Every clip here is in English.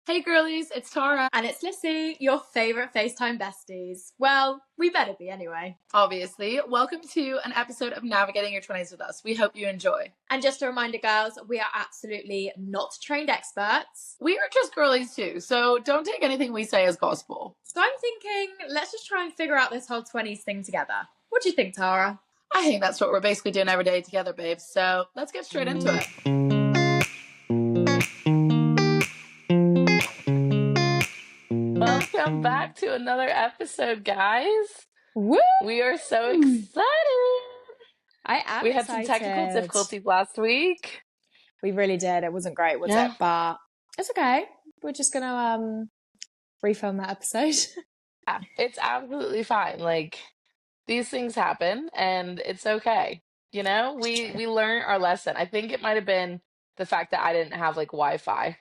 Hey girlies, it's Tara. And it's Lissy, your favourite FaceTime besties. Well, we better be anyway. Obviously. Welcome to an episode of Navigating Your 20's with us. We hope you enjoy. And just a reminder, girls, we are absolutely not trained experts. We are just girlies too, so don't take anything we say as gospel. So I'm thinking, let's just try and figure out this whole 20s thing together. What do you think, Tara? I think that's what we're basically doing every day together, babes. So let's get straight into it. Welcome back to another episode, guys. Woo! We are so excited. I am We had some technical difficulties last week. We really did. It wasn't great, was it? But it's okay. We're just going to refilm that episode. Yeah, it's absolutely fine. Like, these things happen and it's okay. You know, we learned our lesson. I think it might have been the fact that I didn't have like Wi-Fi.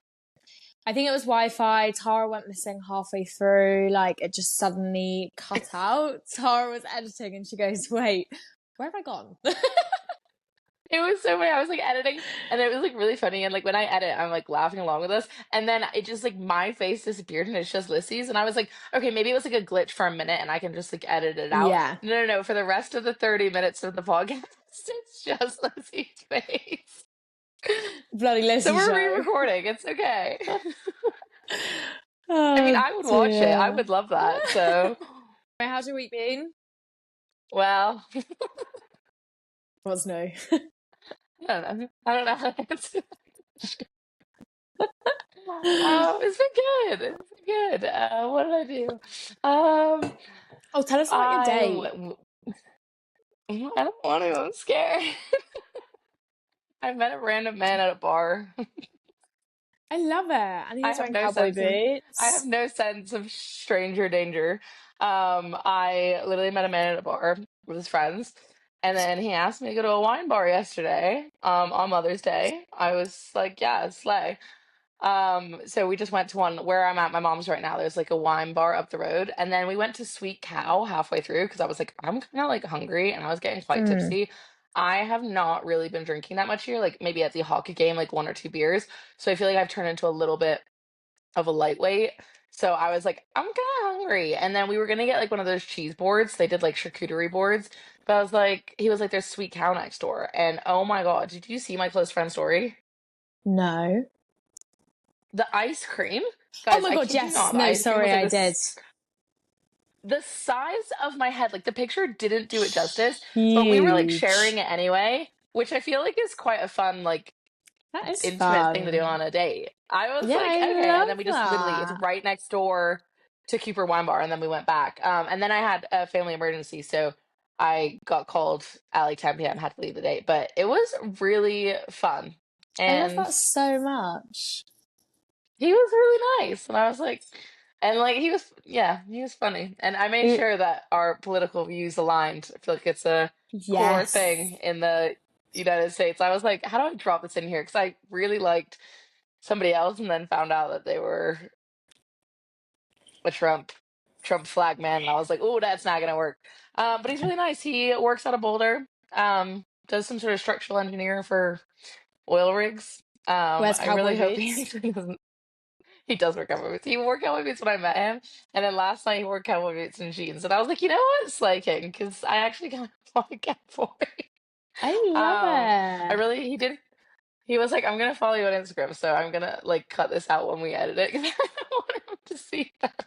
I think it was Wi-Fi. Tara went missing halfway through. Like, it just suddenly cut out. Tara was editing and she goes, wait, where have I gone? It was so funny. I was like editing and it was like really funny. And like when I edit, I'm like laughing along with us. And then it just like my face disappeared and it's just Lissy's. And I was like, okay, maybe it was like a glitch for a minute and I can just like edit it out. Yeah. No. For the rest of the 30 minutes of the podcast, it's just Lissy's face. Bloody Lissy. So we're re-recording. It's okay. Oh, I mean, I would watch it. I would love that. So, how's your week been? Well, what's new? I don't know how to answer that. It's been good. It's been good. What did I do? Oh, tell us about your date. I don't want to. I'm scared. I met a random man at a bar. I love it. And he was wearing cowboy boots. I have no sense of stranger danger. I literally met a man at a bar with his friends. And then he asked me to go to a wine bar yesterday, on Mother's Day. I was like, yeah, slay. So we just went to one where I'm at my mom's right now. There's like a wine bar up the road. And then we went to Sweet Cow halfway through because I was like, I'm kind of like hungry and I was getting quite tipsy. I have not really been drinking that much here, like maybe at the hockey game, like 1 or 2 beers. So I feel like I've turned into a little bit of a lightweight. So I was like, I'm kind of hungry. And then we were going to get like one of those cheese boards. They did like charcuterie boards. But I was like, he was like, there's Sweet Cow next door. And oh my God, did you see my close friend's story? No. The ice cream? Guys, oh my God, yes. No, sorry, I did. The size of my head, like the picture didn't do it justice. Huge. But we were like sharing it anyway, which I feel like is quite a fun, like, that is intimate fun. thing to do on a date. I was like, okay. And then we just literally, it's right next door to Cooper Wine Bar. And then we went back. And then I had a family emergency. So I got called at like 10 p.m. had to leave the date. But it was really fun. And I love that so much. He was really nice. And I was like, and like he was funny. And I made sure that our political views aligned. I feel like it's a core thing in the United States. I was like, how do I drop this in here? Because I really liked somebody else and then found out that they were a Trump flag man. And I was like, oh, that's not going to work. But he's really nice. He works out of Boulder, does some sort of structural engineer for oil rigs. Wears I really hope boots? he doesn't. He does wear cowboy boots. He wore cowboy boots when I met him, and then last night he wore cowboy boots and jeans. And I was like, you know what, Slay King, because I actually kind of want a cowboy. I love it. He did. He was like, I'm gonna follow you on Instagram, so I'm gonna like cut this out when we edit it because I don't want him to see that.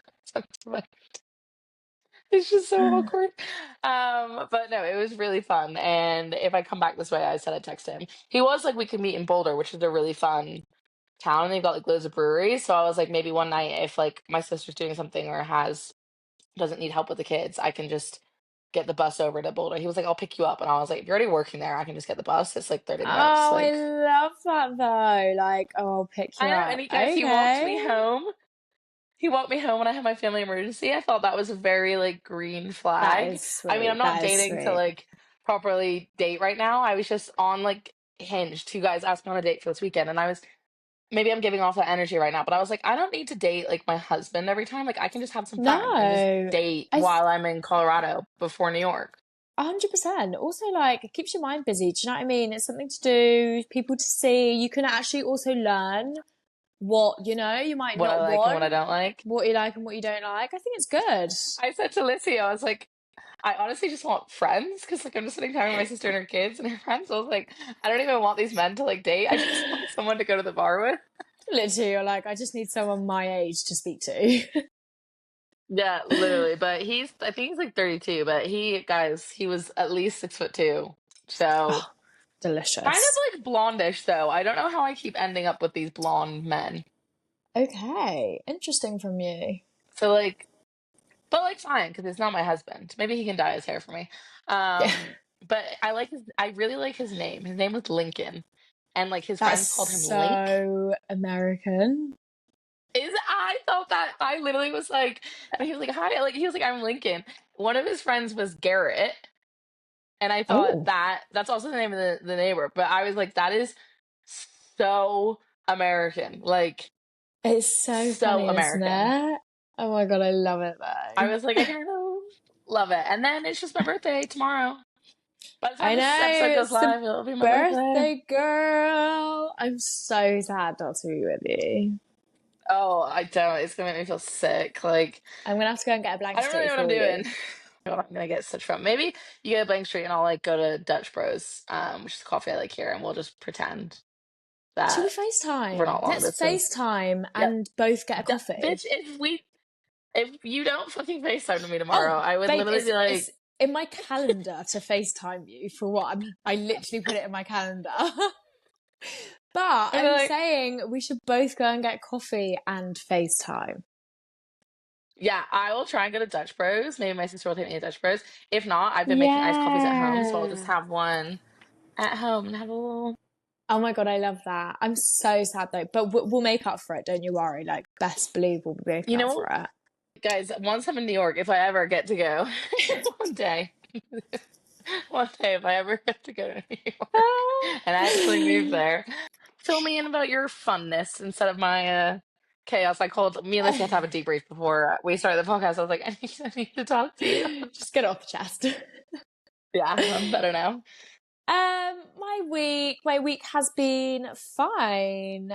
It's just so awkward. But no, it was really fun. And if I come back this way, I said I'd text him. He was like, we could meet in Boulder, which is a really fun town, and they've got like loads of breweries. So I was like, maybe one night if like my sister's doing something or doesn't need help with the kids, I can just get the bus over to Boulder. He was like, I'll pick you up. And I was like, if you're already working there, I can just get the bus. It's like 30 minutes. Oh, like, I love that though. Like, oh, I'll pick you up. And he walked me home. He walked me home when I had my family emergency. I thought that was a very like green flag. That is sweet. I mean, I'm not dating to like properly date right now. I was just on like Hinge. 2 guys asked me on a date for this weekend, and I was maybe I'm giving off that energy right now, but I was like, I don't need to date like my husband every time. Like I can just have some fun and just date while I'm in Colorado before New York. 100%. Also, like, it keeps your mind busy. Do you know what I mean? It's something to do, people to see. You can actually also learn what, you know, you might what I not like and what I want, don't like. what you like and what you don't like. I think it's good. I said to Lissy, I was like, I honestly just want friends because like I'm just spending time with my sister and her kids and her friends. So I was like, I don't even want these men to like date. I just want someone to go to the bar with. Literally, you're like, I just need someone my age to speak to. Yeah, literally. But I think he's like 32, but he was at least 6'2". So Oh, kind delicious. of like blondish though. I don't know how I keep ending up with these blonde men. Okay, interesting from you. So like, but like fine because it's not my husband. Maybe he can dye his hair for me. Yeah, But I really like his name. His name was Lincoln, and like his that's friends called him Link. so American. Is I thought that I literally was like, and he was like, hi, like he was like, I'm Lincoln. One of his friends was Garrett, and I thought Oh, that's also the name of the neighbor. But I was like, that is so American, like it's so so funny, isn't American. it? Oh my God, I love it I though. was like, I kind of love it. And then it's just my birthday tomorrow. By the time I this episode know, goes it's the live, it'll be my birthday. birthday girl. I'm so sad not to be with you. Oh, I don't. It's gonna make me feel sick. Like I'm gonna have to go and get a blank I don't really street know what I'm for you. doing. I'm gonna get such fun. Maybe you get a blank street and I'll like go to Dutch Bros, which is a coffee I like here, and we'll just pretend Should we that we're FaceTime? not long Let's distance. FaceTime Yep. and both get a coffee. Bitch, if you don't fucking FaceTime to me tomorrow, Oh, I would babe, literally it's be like, it's in my calendar to FaceTime you for one. I literally put it in my calendar. But I'd be I'm like, saying we should both go and get coffee and FaceTime. yeah, I will try and go to Dutch Bros. Maybe my sister will take me to Dutch Bros. If not, I've been making iced coffees at home, so I'll just Yeah. have one at home and have a little. Oh my God, I love that. I'm so sad though, but we'll make up for it. Don't you worry. Like, best believe we'll be making You up for know, it. guys, once I'm in New York, if I ever get to go, one day, one day, if I ever get to go to New York and I actually move there, fill me in about your funness instead of my chaos. I called me and Lisa had to have a debrief before we started the podcast. I was like, I need to talk to you. Just get it off the chest. Yeah, I'm better now. My week has been fine.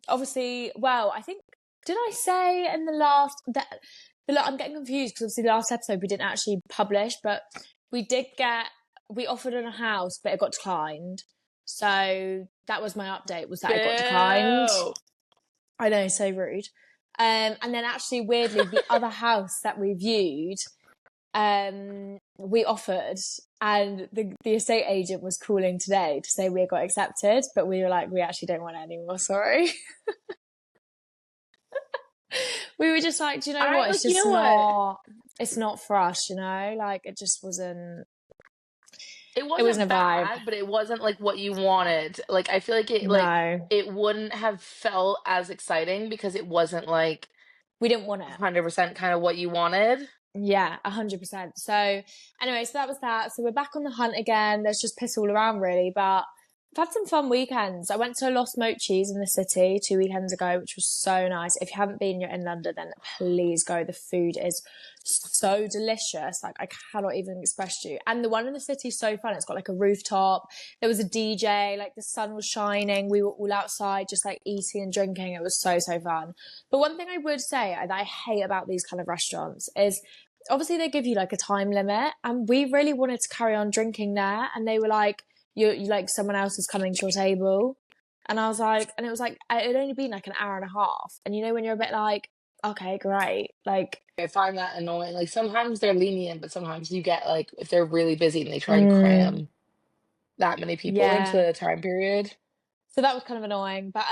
Obviously, well, I think did I say in the last that I'm getting confused because obviously the last episode we didn't actually publish, but we did get we offered on a house, but it got declined. So that was my update, was that it got declined. Boo! I know, so rude. And then actually, weirdly, the other house that we viewed, we offered, and the estate agent was calling today to say we got accepted, but we were like, we actually don't want it anymore. Sorry. We were just like, do you know I what? It's like, you just know what? not. It's not for us, you know. Like it just wasn't. It It wasn't wasn't a vibe. bad, but it wasn't like what you wanted. Like I feel like No, it wouldn't have felt as exciting because it wasn't like we didn't want it. 100% kind of what you wanted. Yeah, 100%. So anyway, so that was that. So we're back on the hunt again. There's just piss all around really, but I've had some fun weekends. I went to Los Mochis in the city 2 weekends ago, which was so nice. If you haven't been, you're in London, then please go. The food is so delicious. Like I cannot even express to you. And the one in the city is so fun. It's got like a rooftop. There was a DJ, like the sun was shining. We were all outside just like eating and drinking. It was so, so fun. But one thing I would say that I hate about these kind of restaurants is obviously they give you like a time limit, and we really wanted to carry on drinking there, and they were like, you like someone else is coming to your table. And I was like, and it was like, it had only been like an hour and a half. And you know, when you're a bit like, okay, great. Like, I find that annoying. Like sometimes they're lenient, but sometimes you get like if they're really busy and they try and mm, cram that many people into yeah. the time period. So that was kind of annoying. But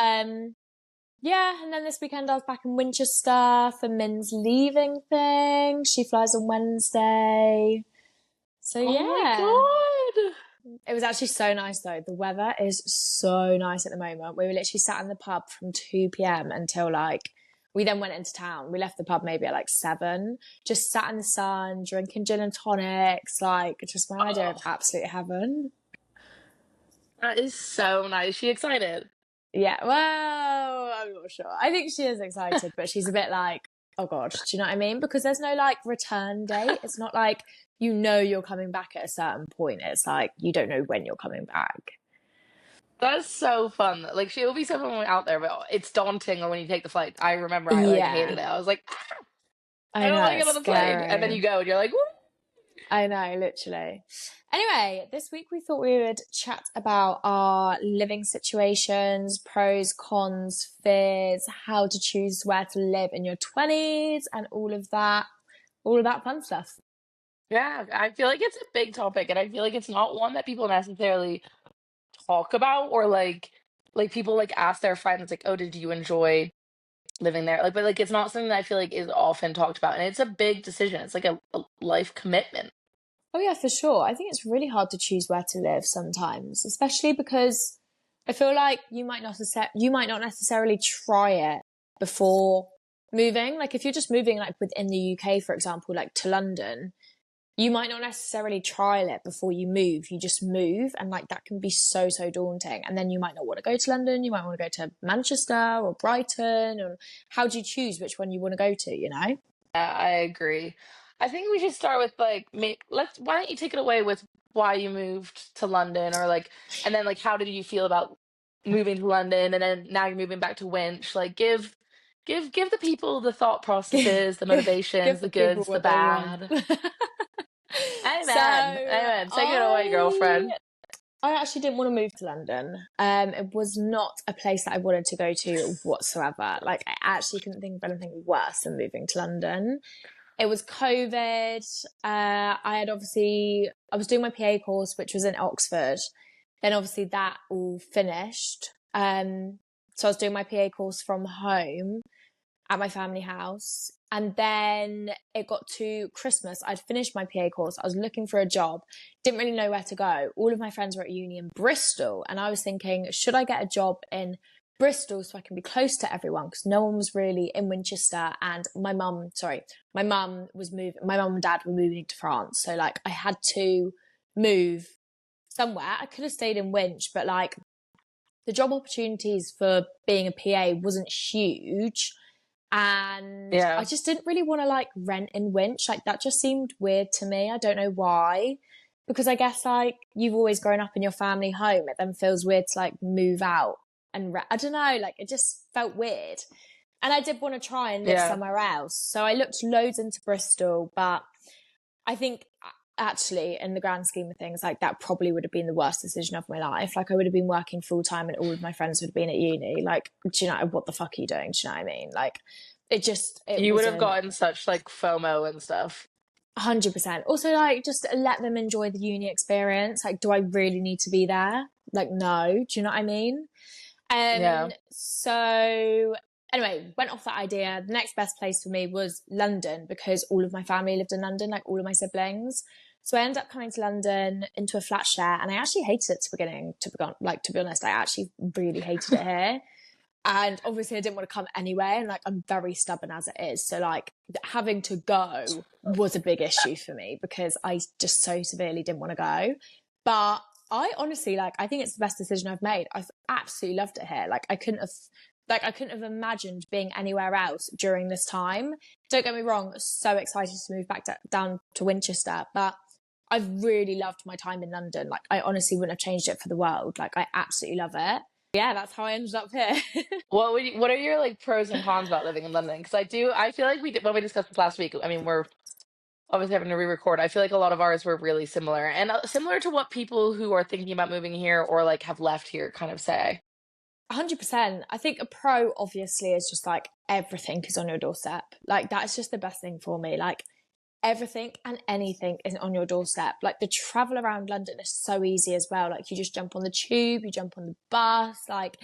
yeah, and then this weekend I was back in Winchester for Min's leaving thing. She flies on Wednesday. So Oh my yeah. god. It was actually so nice though. The weather is so nice at the moment. We were literally sat in the pub from 2 p.m. until like, we then went into town. We left the pub maybe at like 7, just sat in the sun, drinking gin and tonics. Like, it just reminded me of Oh, absolute heaven. that is so nice. She excited. Yeah, well, I'm not sure. I think she is excited, but she's a bit like, oh God, do you know what I mean? Because there's no like return date. It's not like, you know, you're coming back at a certain point. It's like, you don't know when you're coming back. That's so fun. Like she'll be so fun out there, but it's daunting when you take the flight. I remember I like hated Yeah, it. I was like, I I don't know, want to get it's on the plane. And then scary. you go and you're like, woo! I know, literally. Anyway, this week we thought we would chat about our living situations, pros, cons, fears, how to choose where to live in your 20s, and all of that fun stuff. Yeah, I feel like it's a big topic, and I feel like it's not one that people necessarily talk about, or like people like ask their friends like, "Oh, did you enjoy living there?" Like, but like it's not something that I feel like is often talked about, and it's a big decision. It's like a life commitment. Oh yeah, for sure. I think it's really hard to choose where to live sometimes, especially because I feel like you might not necessarily try it before moving. Like if you're just moving like within the UK, for example, like to London, you might not necessarily trial it before you move. You just move, and like that can be so daunting. And then you might not want to go to London. You might want to go to Manchester or Brighton. Or how do you choose which one you want to go to? You know? Yeah, I agree. I think we should start with like, let's. Why don't you take it away with why you moved to London, or like, and then like, how did you feel about moving to London, and then now you're moving back to Winch? Like, give the people the thought give, processes, the motivations, give the the people goods, the what they want. bad. So Amen. Amen. Take it away, I girlfriend. I actually didn't want to move to London. It was not a place that I wanted to go to whatsoever. Like I actually couldn't think of anything worse than moving to London. It was COVID. I was doing my PA course, which was in Oxford. Then obviously that all finished. So I was doing my PA course from home at my family house. And then it got to Christmas. I'd finished my PA course. I was looking for a job, didn't really know where to go. All of my friends were at uni in Bristol. And I was thinking, should I get a job in Bristol so I can be close to everyone? Because no one was really in Winchester. And my mum and dad were moving to France. So like I had to move somewhere. I could have stayed in Winch, but like the job opportunities for being a PA wasn't huge, and I Yeah. just didn't really want to like rent in Winch. Like that just seemed weird to me. I don't know why. Because I guess like you've always grown up in your family home. It then feels weird to like move out and I don't know, like it just felt weird. And I did want to try and live Yeah. somewhere else. So I looked loads into Bristol, but I think actually in the grand scheme of things, like that probably would have been the worst decision of my life. Like I would have been working full time and all of my friends would have been at uni. Like, do you know what the fuck are you doing? Do you know what I mean? Like it You would have wasn't gotten such like FOMO and stuff. 100%. Also, like, just let them enjoy the uni experience. Like, do I really need to be there? Like, no. Do you know what I mean? Yeah. So anyway, went off that idea. The next best place for me was London because all of my family lived in London, like all of my siblings. So I ended up coming to London into a flat share, and I actually hated it to be honest, I actually really hated it here. And obviously I didn't want to come anyway, and like I'm very stubborn as it is. So like having to go was a big issue for me because I just so severely didn't want to go. But I honestly I think it's the best decision I've made. I've absolutely loved it here. I couldn't have imagined being anywhere else during this time. Don't get me wrong, so excited to move back down to Winchester, but I've really loved my time in London. Like I honestly wouldn't have changed it for the world. Like I absolutely love it. Yeah, that's how I ended up here. What are your like pros and cons about living in London? Because I feel like when we discussed this last week. I mean, we're obviously having to re-record. I feel like a lot of ours were really similar, and similar to what people who are thinking about moving here or like have left here kind of say. 100%. I think a pro obviously is just like everything is on your doorstep. Like that's just the best thing for me. Like everything and anything is on your doorstep. Like the travel around London is so easy as well. Like you just jump on the tube, you jump on the bus, like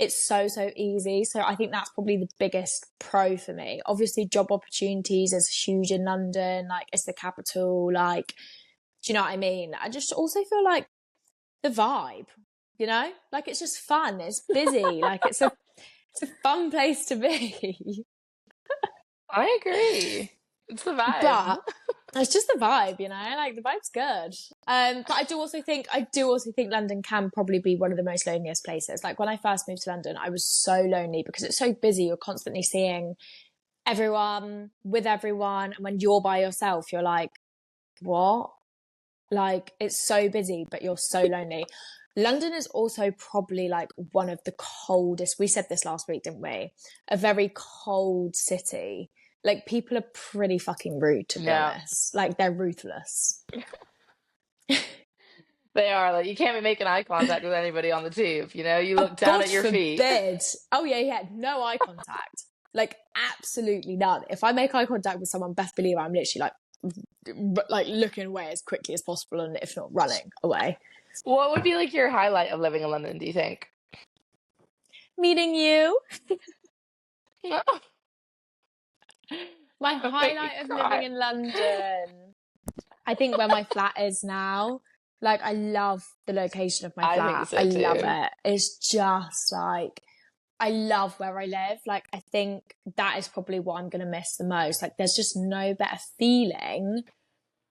it's so easy. So I think that's probably the biggest pro for me. Obviously job opportunities is huge in London, like it's the capital, like do you know what I mean? I just also feel like the vibe, you know? Like it's just fun, it's busy, like it's a fun place to be. I agree. It's the vibe. But it's just the vibe, you know, like the vibe's good. But I do also think London can probably be one of the most loneliest places. Like when I first moved to London, I was so lonely because it's so busy. You're constantly seeing everyone with everyone. And when you're by yourself, you're like, what? Like it's so busy, but you're so lonely. London is also probably like one of the coldest. We said this last week, didn't we? A very cold city. Like people are pretty fucking rude, to be Yeah, honest. Like they're ruthless. they are. Like, you can't be making eye contact with anybody on the tube. You know, you Oh, look down God at your feet. forbid. Oh, yeah, yeah. No eye contact. Like, absolutely none. If I make eye contact with someone, best believe I'm literally like looking away as quickly as possible, and if not running away. What would be like your highlight of living in London, do you think? Meeting you. Oh, My make me highlight of living cry. in London. I think where my flat is now. Like, I love the location of my I think flat. so I love too. it. It's just like, I love where I live. Like, I think that is probably what I'm going to miss the most. Like, there's just no better feeling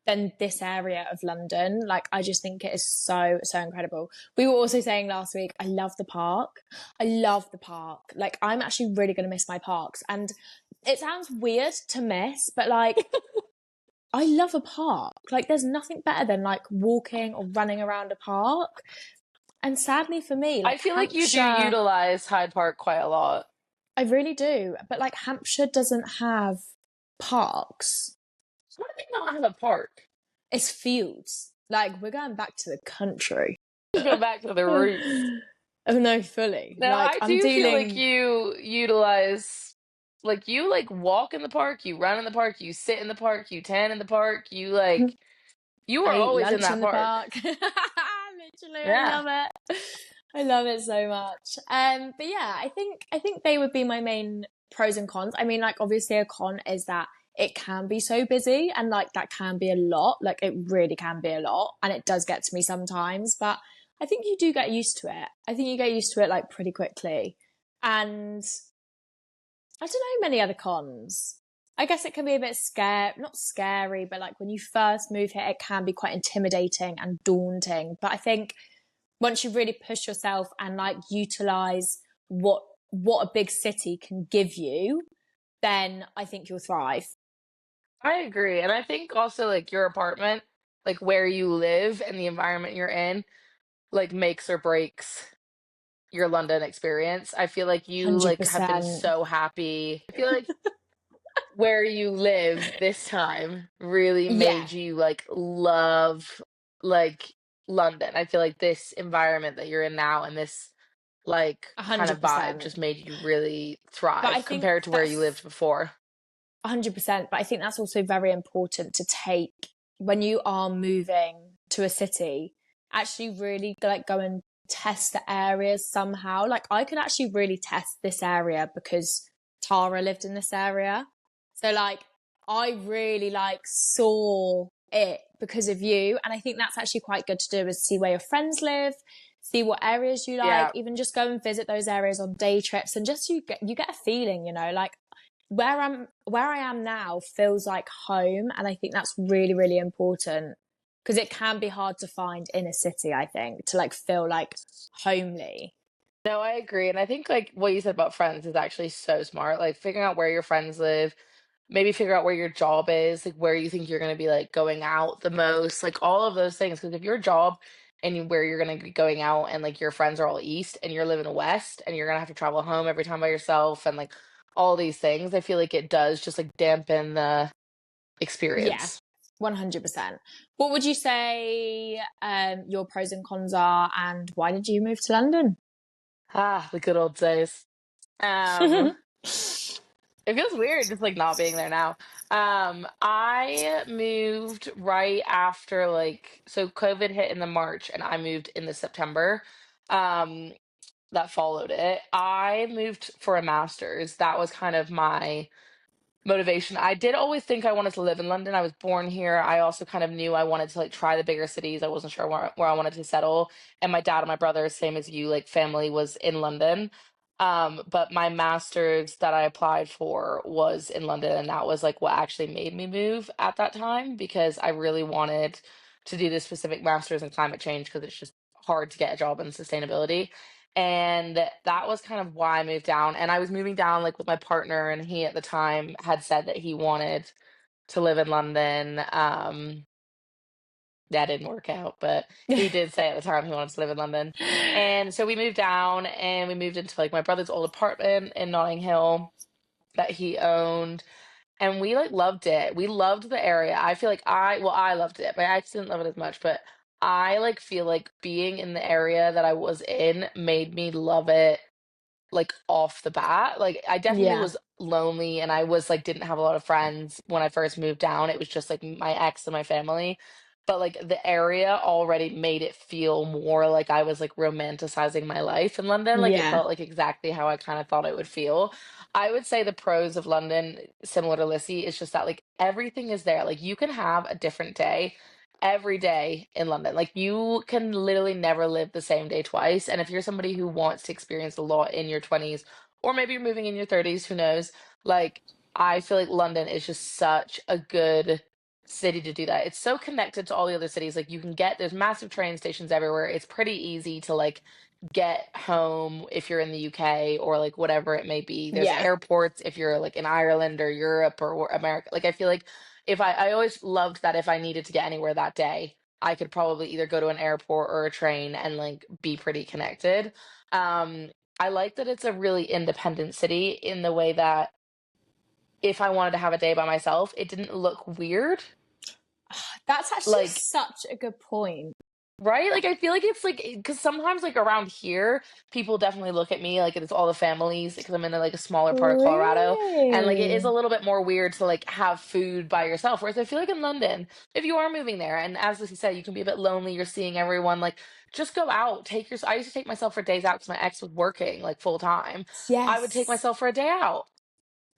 than this area of London. Like, I just think it is so, so incredible. We were also saying last week, I love the park. I love the park. Like, I'm actually really going to miss my parks. And it sounds weird to miss, but like, I love a park. Like, there's nothing better than like walking or running around a park. And sadly for me, I like feel like you do Hampshire, utilize Hyde Park quite a lot. I really do. But like Hampshire doesn't have parks. Why do they not have a park? It's fields. Like, we're going back to the country. Just go back to the roots. Oh no, fully. No, Like I I'm do feel like dealing you utilize, like, you like walk in the park, you run in the park, you sit in the park, you tan in the park, you like, you I are eat always in lunch that in the park. park. Literally, I Yeah. love it. I love it so much. But yeah, I think they would be my main pros and cons. I mean, like obviously a con is that it can be so busy and like that can be a lot. Like it really can be a lot and it does get to me sometimes, but I think you do get used to it. I think you get used to it like pretty quickly. And I don't know many other cons. I guess it can be a bit not scary, but like when you first move here, it can be quite intimidating and daunting. But I think once you really push yourself and like utilize what a big city can give you, then I think you'll thrive. I agree. And I think also like your apartment, like where you live and the environment you're in, like makes or breaks your London experience. I feel like you like have been 100%. so happy. I feel like where you live this time really Yeah, made you like love like London. I feel like this environment that you're in now and this like kind of vibe 100%. just made you really But I thrive think compared to where you that's lived before. 100%. But I think that's also very important to take when you are moving to a city, actually really like go and test the areas somehow. Like I could actually really test this area because Tara lived in this area. So like I really like saw it because of you. And I think that's actually quite good to do is see where your friends live, see what areas you like, Yeah. even just go and visit those areas on day trips and just you get a feeling, like where I am now feels like home, and I think that's really really important because it can be hard to find in a city. I think to like feel like homely. No, I agree. And I think like what you said about friends is actually so smart. Like figuring out where your friends live, maybe figure out where your job is, like where you think you're going to be like going out the most, like all of those things. Because if your job and where you're going to be going out and like your friends are all east and you're living west and you're going to have to travel home every time by yourself and like all these things, I feel like it does just like dampen the Yeah, experience. 100%. What would you say your pros and cons are, and why did you move to London? Ah, the good old days. Um, It feels weird just like not being there now. I moved right after like so COVID hit in the March and I moved in the September. Um, that followed it. I moved for a master's. That was kind of my motivation. I did always think I wanted to live in London. I was born here. I also kind of knew I wanted to like try the bigger cities. I wasn't sure where I wanted to settle. And my dad and my brother, same as you, like family was in London. But my master's that I applied for was in London, and that was like what actually made me move at that time because I really wanted to do this specific master's in climate change because it's just hard to get a job in sustainability. And that was kind of why I moved down. And I was moving down like with my partner, and he at the time had said that he wanted to live in London. that didn't work out, but he did say at the time he wanted to live in London. And so we moved down and we moved into like my brother's old apartment in Notting Hill that he owned. And we like loved it. We loved the area. I feel like I loved it. My ex didn't love it as much, but I like feel like being in the area that I was in made me love it like off the bat. Like I definitely Yeah. was lonely and I was like didn't have a lot of friends when I first moved down. It was just like my ex and my family. But like the area already made it feel more like I was like romanticizing my life in London. Like it Yeah. felt like exactly how I kind of thought it would feel. I would say the pros of London, similar to Lissy, is just that like everything is there. Like you can have a different day every day in London. Like you can literally never live the same day twice. And if you're somebody who wants to experience a lot in your 20s, or maybe you're moving in your 30s, who knows? Like I feel like London is just such a good city to do that. It's so connected to all the other cities. Like you can get there's massive train stations everywhere. It's pretty easy to like get home if you're in the UK or like whatever it may be. There's Yeah. airports if you're like in Ireland or Europe or America. Like I feel like if I always loved that if I needed to get anywhere that day, I could probably either go to an airport or a train and like be pretty connected. Um, I like that it's a really independent city in the way that if I wanted to have a day by myself, it didn't look weird. That's actually Like such a good point. right? Like I feel like it's like because sometimes like around here, people definitely look at me like it's all the families because I'm in like a smaller part of Colorado, and like it is a Really? little bit more weird to like have food by yourself. Whereas I feel like in London, if you are moving there, and as Lucy said, you can be a bit lonely. You're seeing everyone. Like just go out, take your. I used to take myself for days out because my ex was working like full time. I would take Yes. myself for a day out.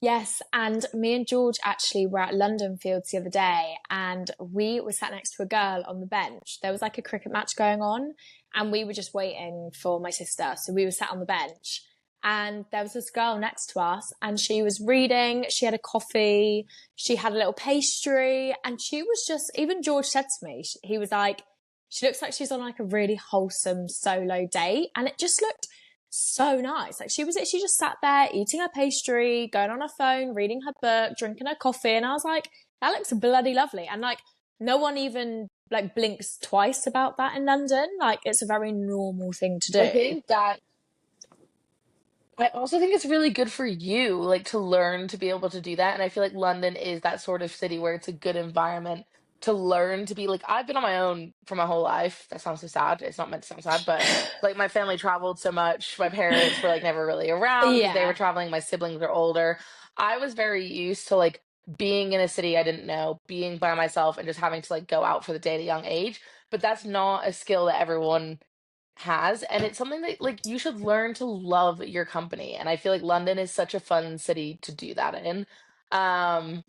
Yes, and me and George actually were at London Fields the other day, and we were sat next to a girl on the bench. There was like a cricket match going on, and we were just waiting for my sister. So we were sat on the bench, and there was this girl next to us, and she was reading. She had a coffee, she had a little pastry, and she was just. Even George said to me, he was like, "She looks like she's on like a really wholesome solo date," and it just looked so nice. Like she just sat there eating her pastry, going on her phone, reading her book, drinking her coffee, and I was like, that looks bloody lovely. And like no one even like blinks twice about that in London. Like it's a very normal thing to I do. think that I also think it's really good for you, like to learn to be able to do that. And I feel like London is that sort of city where it's a good environment to learn to be like, I've been on my own for my whole life. That sounds so sad. It's not meant to sound sad, but like my family traveled so much. My parents were like never really around because they were Yeah, traveling. My siblings are older. I was very used to like being in a city I didn't know, being by myself and just having to like go out for the day at a young age. But that's not a skill that everyone has, and it's something that like you should learn to love your company, and I feel like London is such a fun city to do that in. um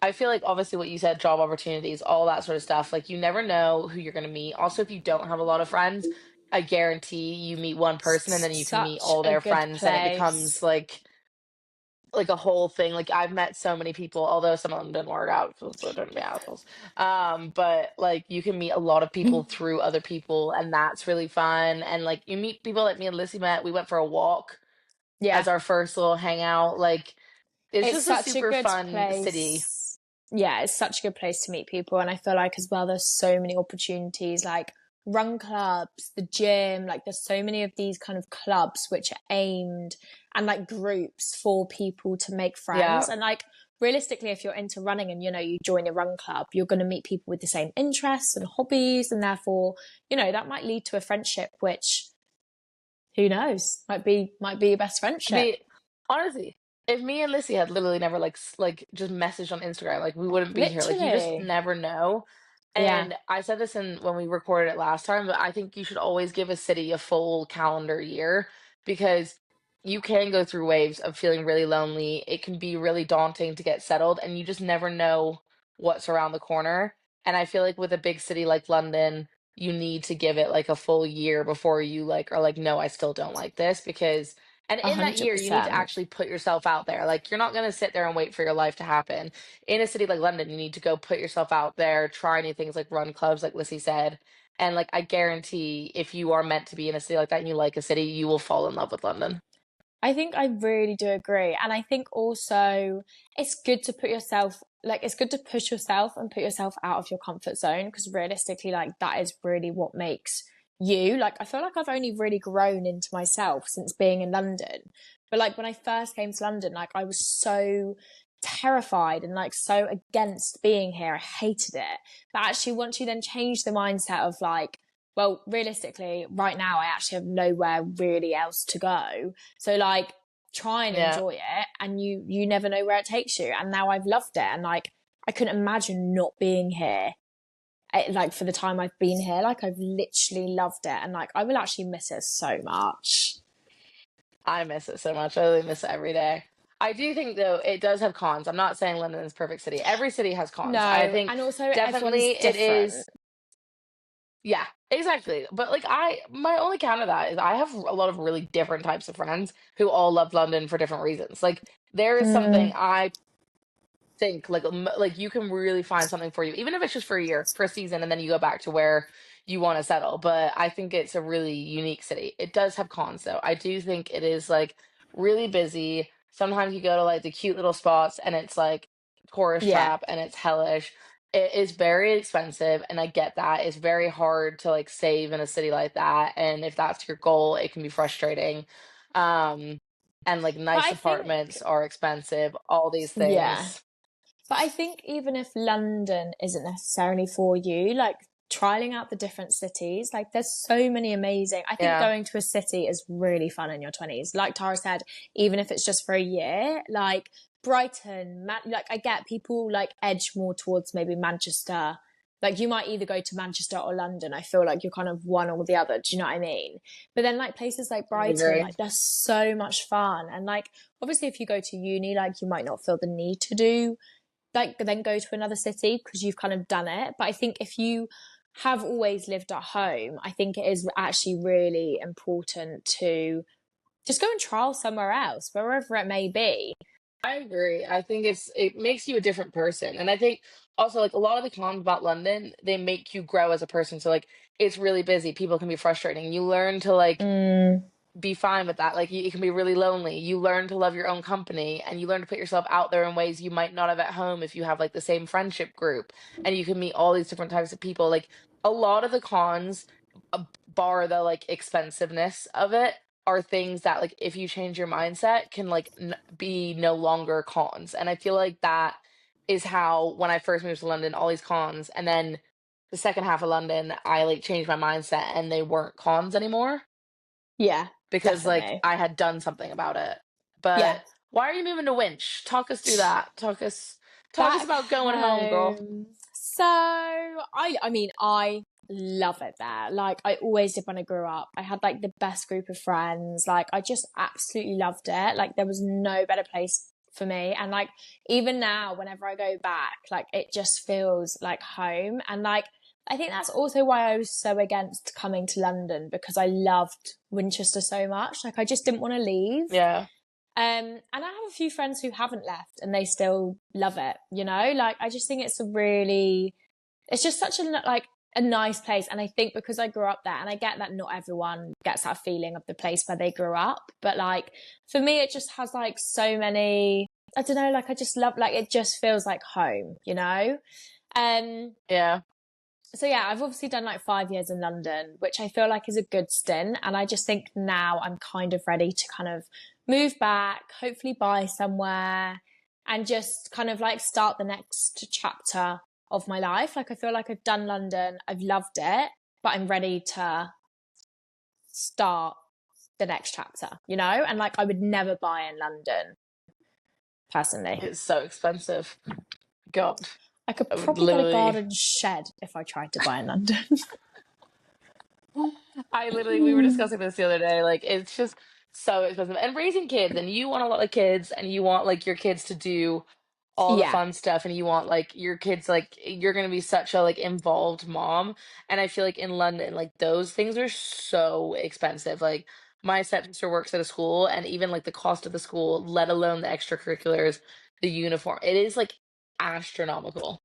I feel like obviously what you said, job opportunities, all that sort of stuff, like you never know who you're going to meet. Also, if you don't have a lot of friends, I guarantee you meet one person and then you can meet such all a their good friends and it becomes place. like a whole thing. Like I've met so many people, although some of them didn't work out, so don't be assholes. But like you can meet a lot of people through other people, and that's really fun. And like you meet people like me and Lissy met. We went for a walk Yeah. as our first little hangout. Like it's It's just a such a super good fun city. place. Yeah, it's such a good place to meet people. And I feel like as well, there's so many opportunities like run clubs, the gym, like there's so many of these kind of clubs which are aimed and like groups for people to make friends. Yeah. And like realistically, if you're into running and you join a run club, you're going to meet people with the same interests and hobbies. And therefore, that might lead to a friendship, which who knows, might be your best I friendship. mean, honestly, if me and Lissy had literally never like just messaged on Instagram, like we wouldn't be here. Like you just Literally. never know. Yeah. And I said this in when we recorded it last time, but I think you should always give a city a full calendar year because you can go through waves of feeling really lonely. It can be really daunting to get settled, and you just never know what's around the corner. And I feel like with a big city like London, you need to give it like a full year before you like are like, no, I still don't like this because and A in that hundred year you need to percent. actually put yourself out there. Like you're not going to sit there and wait for your life to happen in a city like London, you need to go put yourself out there, try new things like run clubs, like Lissy said. And like I guarantee if you are meant to be in a city like that and you like a city, you will fall in love with London. I think I really do agree. And I think also it's good to put yourself like it's good to push yourself and put yourself out of your comfort zone, because realistically, like that is really what makes you. Like I feel like I've only really grown into myself since being in London. But like when I first came to London, like I was so terrified and like so against being here. I hated it. But actually once you then change the mindset of like, well, realistically, right now I actually have nowhere really else to go. So like try and Yeah. enjoy it, and you never know where it takes you. And now I've loved it, and like I couldn't imagine not being here. Like for the time I've been here, like I've literally loved it, and like I will actually miss it so much. I miss it so much. I really miss it every day. I do think though it does have cons. I'm not saying London is a perfect city. Every city has cons. I No, think and also everyone's definitely it different. is. Yeah, exactly. But like my only counter to that is I have a lot of really different types of friends who all love London for different reasons. Like there is something Mm, I think like you can really find something for you, even if it's just for a year, for a season, and then you go back to where you want to settle. But I think it's a really unique city. It does have cons though. I do think it is like really busy. Sometimes you go to like the cute little spots and it's like tourist yeah, trap and it's hellish. It is very expensive, and I get that. It's very hard to like save in a city like that. And if that's your goal, it can be frustrating. Um, and like but nice I think apartments are expensive, all these yeah. things. But I think even if London isn't necessarily for you, like trialing out the different cities, like there's so many amazing. I think Yeah. going to a city is really fun in your 20s. Like Tara said, even if it's just for a year, like Brighton, like I get people like edge more towards maybe Manchester. Like you might either go to Manchester or London. I feel like you're kind of one or the other. Do you know what I mean? But then like places like I Brighton, agree. like they're so much fun. And like obviously if you go to uni, like you might not feel the need to do like then go to another city because you've kind of done it. But I think if you have always lived at home, I think it is actually really important to just go and trial somewhere else, wherever it may be. I agree. I think it makes you a different person. And I think also like a lot of the cons about London, they make you grow as a person. So like it's really busy. People can be frustrating. You learn to like Mm, be fine with that. Like you can be really lonely. You learn to love your own company, and you learn to put yourself out there in ways you might not have at home if you have like the same friendship group, and you can meet all these different types of people. Like a lot of the cons, bar the like expensiveness of it, are things that like if you change your mindset can like be no longer cons. And I feel like that is how when I first moved to London, all these cons, and then the second half of London, I like changed my mindset and they weren't cons anymore yeah, because like definitely. I had done something about it. Yeah. But why are you moving to Winch? Talk us through that. Talk us Back about going home, girl. home. So I mean I love it there. Like I always did when I grew up. I had like the best group of friends. Like I just absolutely loved it. Like there was no better place for me. And like even now whenever I go back, like it just feels like home. And like I think that's also why I was so against coming to London, because I loved Winchester so much. Like I just didn't want to leave. Yeah. And I have a few friends who haven't left and they still love it, you know? Like, I just think it's a really, it's just such a, like, a nice place. And I think because I grew up there, and I get that not everyone gets that feeling of the place where they grew up, but like, for me, it just has like so many, I don't know, like, I just love, like, it just feels like home, you know? Um, Yeah. so yeah, I've obviously done like 5 years in London, which I feel like is a good stint. And I just think now I'm kind of ready to kind of move back, hopefully buy somewhere, and just kind of like start the next chapter of my life. Like I feel like I've done London, I've loved it, but I'm ready to start the next chapter, you know? And like I would never buy in London personally. It's so expensive. God. I could I would probably get a literally garden shed if I tried to buy in London. we were discussing this the other day. Like it's just so expensive. And raising kids, and you want a lot of kids, and you want like your kids to do all the Yeah. fun stuff, and you want like your kids like you're gonna be such a like involved mom. And I feel like in London, like those things are so expensive. Like my stepsister works at a school, and even like the cost of the school, let alone the extracurriculars, the uniform, it is like astronomical.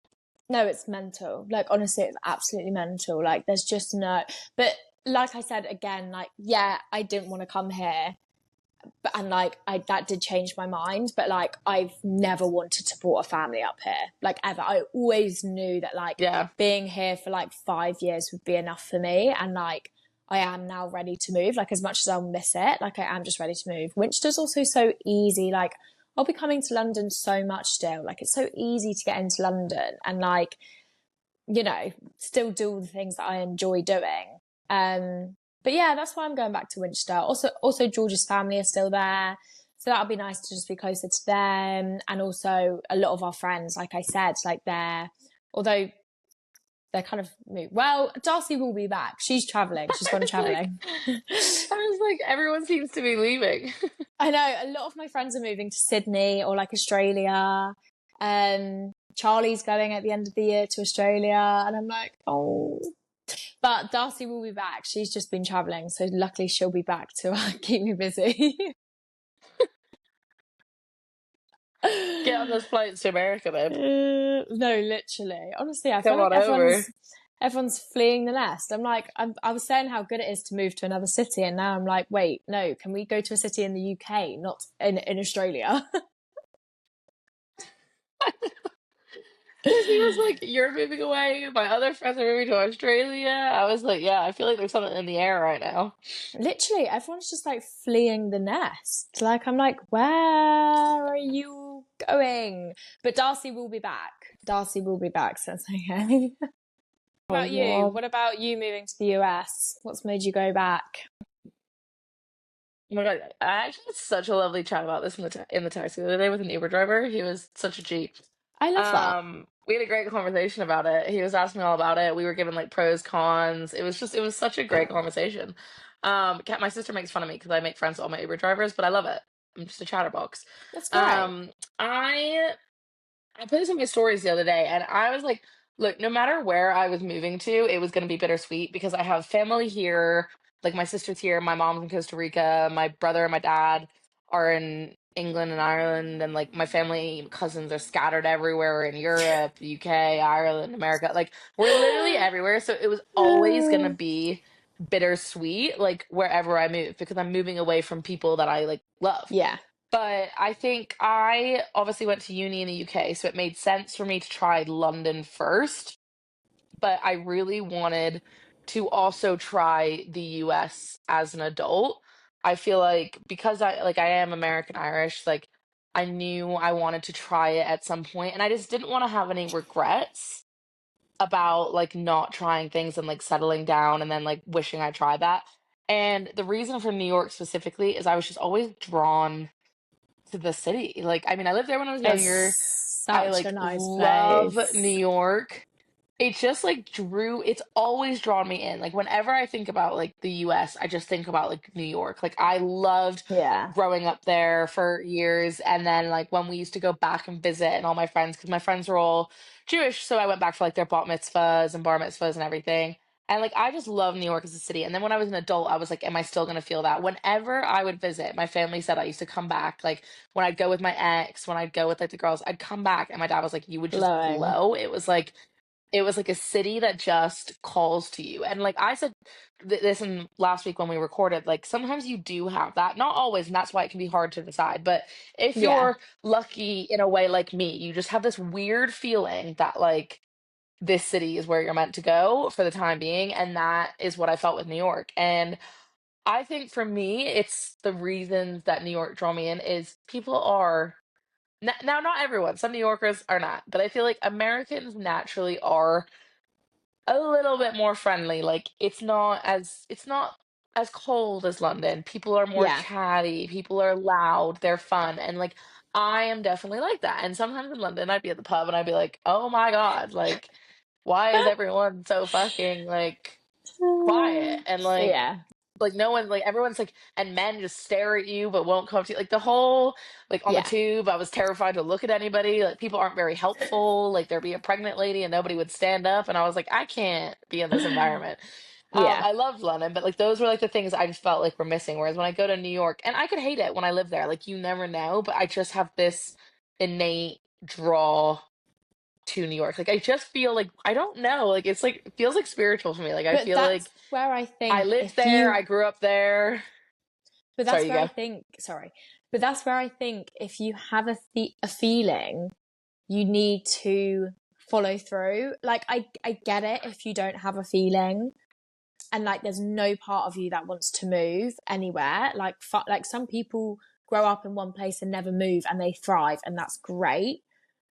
No, it's mental. Like, honestly, it's absolutely mental. Like, there's just no. But, like I said again, like, yeah, I didn't want to come here. and like I that did change my mind, but like I've never wanted to brought a family up here, like ever. I always knew that like Yeah. being here for like 5 years would be enough for me, and like I am now ready to move. Like as much as I'll miss it, like I am just ready to move. Winchester's also so easy. Like I'll be coming to London so much still. Like it's so easy to get into London and like, you know, still do all the things that I enjoy doing. But yeah, that's why I'm going back to Winchester. Also George's family are still there. So that'll be nice to just be closer to them. And also a lot of our friends, like I said, like although they're kind of moved. Well, Darcy will be back. She's traveling. She's I gone was like, traveling. I was like, everyone seems to be leaving. I know a lot of my friends are moving to Sydney or like Australia. Charlie's going at the end of the year to Australia, and I'm like, oh. But Darcy will be back. She's just been traveling, so luckily she'll be back to keep me busy. Get on those flights to America, babe. No, literally. Honestly, I feel Come like on over. everyone's fleeing the nest. I was saying how good it is to move to another city, and now I'm like, wait, no, can we go to a city in the UK, not in Australia? Lizzie was like, "You're moving away. My other friends are moving to Australia." I was like, "Yeah, I feel like there's something in the air right now." Literally, everyone's just like fleeing the nest. Like, I'm like, where are you going? But Darcy will be back. Darcy will be back, so it's okay. What Oh about you? God. What about you moving to the US? What's made you go back? Oh my God. I actually had such a lovely chat about this in the taxi the other day with an Uber driver. He was such a G. I love that. We had a great conversation about it. He was asking me all about it. We were given like pros, cons. It was such a great conversation. My sister makes fun of me because I make friends with all my Uber drivers, but I love it. I'm just a chatterbox. That's great. Um, I I put this in my stories the other day, and I was like, look, no matter where I was moving to, it was going to be bittersweet because I have family here. Like my sister's here, my mom's in Costa Rica, my brother and my dad are in England and Ireland, and like my family cousins are scattered everywhere in Europe, UK, Ireland, America. Like we're literally everywhere. So it was always going to be bittersweet, like wherever I move, because I'm moving away from people that I like love. Yeah, But I think I obviously went to uni in the UK, so it made sense for me to try London first. But I really wanted to also try the US as an adult. I feel like because I am American Irish, like I knew I wanted to try it at some point, and I just didn't want to have any regrets about like not trying things and like settling down and then like wishing I tried that. And the reason for New York specifically is I was just always drawn to the city. Like, I mean, I lived there when I was younger. it's I such a like nice love New place. York. It just like it's always drawn me in. Like whenever I think about like the US, I just think about like New York. Like I loved Yeah, growing up there for years, and then like when we used to go back and visit and all my friends, because my friends were all Jewish, so I went back for like their bat mitzvahs and bar mitzvahs and everything. And like I just love New York as a city. And then when I was an adult, I was like, am I still gonna feel that? Whenever I would visit, my family said I used to come back. Like when I'd go with my ex, when I'd go with like the girls, I'd come back and my dad was like, you would just glowing. glow. It was like a city that just calls to you. And like I said this in last week when we recorded, like sometimes you do have that. Not always, and that's why it can be hard to decide. But if Yeah, you're lucky in a way like me, you just have this weird feeling that like this city is where you're meant to go for the time being. And that is what I felt with New York. And I think for me, it's the reasons that New York draw me in is people are now not everyone. Some New Yorkers are not, but I feel like Americans naturally are a little bit more friendly. Like it's not as cold as London. People are more yeah. chatty, people are loud, they're fun, and like I am definitely like that. And sometimes in London I'd be at the pub and I'd be like, "Oh my God, like why is everyone so fucking like quiet?" And Yeah, like no one like everyone's like and men just stare at you but won't come up to you like the whole like on the yeah, tube I was terrified to look at anybody, like people aren't very helpful, like there'd be a pregnant lady and nobody would stand up and I was like I can't be in this environment. yeah, I loved London, but like those were like the things I just felt like were missing, whereas when I go to New York, and I could hate it when I live there, like you never know, but I just have this innate draw to New York. Like I just feel like I don't know, like it's like it feels like spiritual for me, like I but feel that's like where I I think lived there, I grew up there. But Sorry, that's you where I go. think, sorry, but that's where I think if you have a feeling, you need to follow through. Like, I get it if you don't have a feeling and like there's no part of you that wants to move anywhere. Like some people grow up in one place and never move and they thrive, and that's great.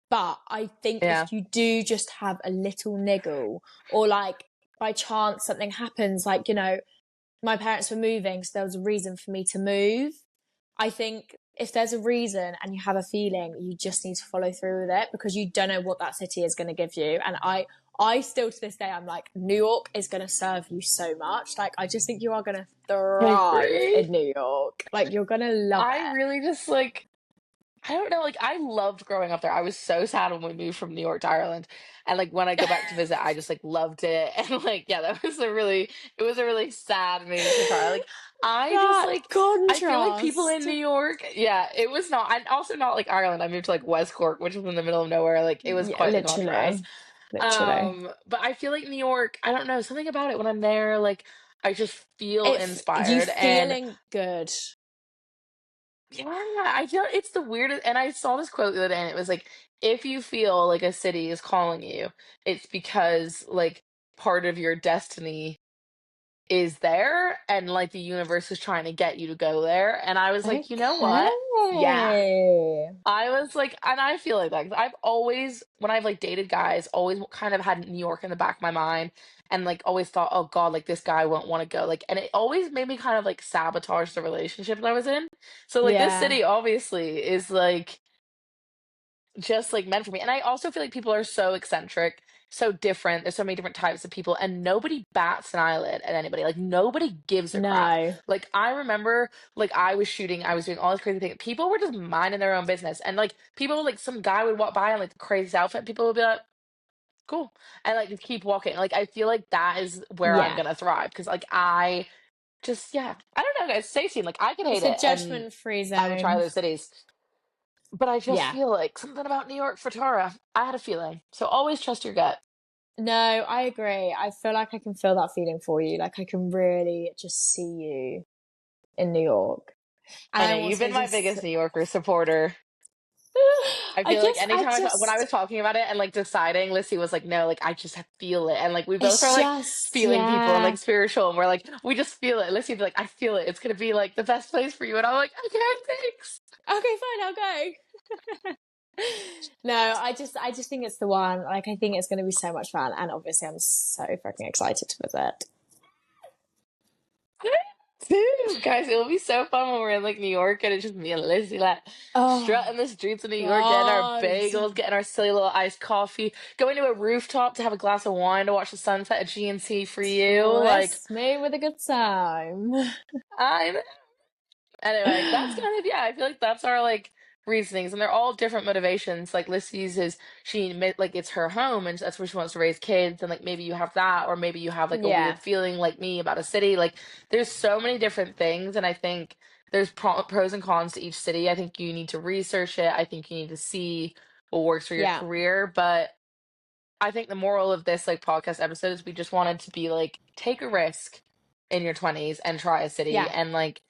But I think Yeah. if you do just have a little niggle, or like by chance something happens, like, you know, my parents were moving, so there was a reason for me to move. I think if there's a reason and you have a feeling, you just need to follow through with it, because you don't know what that city is going to give you. And I still to this day, I'm like, New York is going to serve you so much. Like, I just think you are going to I thrive agree. in New York. Like, you're going to love I it. really just like I don't know, like I loved growing up there. I was so sad when we moved from New York to Ireland. And like when I go back to visit, I just like loved it. And like, yeah, that was a really it was a really sad move to try. Like I just That like I feel like people in contrast. New York, yeah, it was not and also not like Ireland. I moved to like West Cork, which was in the middle of nowhere. Like it was Yeah, quite the contrast. literally. Literally. But I feel like New York, I don't know, something about it when I'm there, like I just feel You inspired and feeling good. yeah, I feel it's the weirdest. And I saw this quote the other day, and it was like, if you feel like a city is calling you, it's because like part of your destiny is there, and like the universe is trying to get you to go there. And I was like, you know what? Yeah. Okay. I was like, and I feel like that 'cause I've always, when I've like dated guys, always kind of had New York in the back of my mind, and like always thought, oh God, like this guy won't want to go. Like, and it always made me kind of like sabotage the relationship that I was in. So like this Yeah. city obviously is like just like meant for me. And I also feel like people are so eccentric, so different. There's so many different types of people, and nobody bats an eyelid at anybody. Like nobody gives a crap. No. Like I remember, like I was shooting, I was doing all this crazy thing. People were just minding their own business, and like people, like some guy would walk by in like the craziest outfit, and people would be like, "Cool," and like just keep walking. Like I feel like that is where I'm Yeah. gonna thrive because like I just yeah, I don't know, guys. Stay tuned. Like I could It's hate a it, and judgment free I would try zone. those cities. But I just Yeah. feel like something about New York for Tara. I had a feeling. So always trust your gut. No, I agree. I feel like I can feel that feeling for you. Like, I can really just see you in New York. And I know I'm you've also been my just, biggest New Yorker supporter. I I feel like guess I anytime when I just, was talking about it and like deciding, Lissy was like, no, like I just feel it. And like we both are it's like just, feeling people and yeah. like spiritual, and we're like, we just feel it. Lissy'd be like, I feel it. It's gonna be like the best place for you. And I'm like, okay, thanks. Okay, fine, I'll go. No, I just think it's the one. Like, I think it's going to be so much fun, and obviously I'm so freaking excited to visit. Dude, guys, it'll be so fun when we're in like New York and it's just me and Lizzie like Oh strutting the streets of New York, getting our God. bagels, getting our silly little iced coffee, going to a rooftop to have a glass of wine to watch the sunset at GNC for you. Like, Trust me with a good time. I'm anyway, that's kind of yeah. I feel like that's our like reasonings, and they're all different motivations. Like Lissy's is like it's her home, and that's where she wants to raise kids, and like maybe you have that, or maybe you have like a Yeah, weird feeling like me about a city. Like there's so many different things, and I think there's pros and cons to each city. I think you need to research it. I think you need to see what works for your yeah, career, but I think the moral of this like podcast episode is we just wanted to be like take a risk in your 20s and try a city, yeah. and like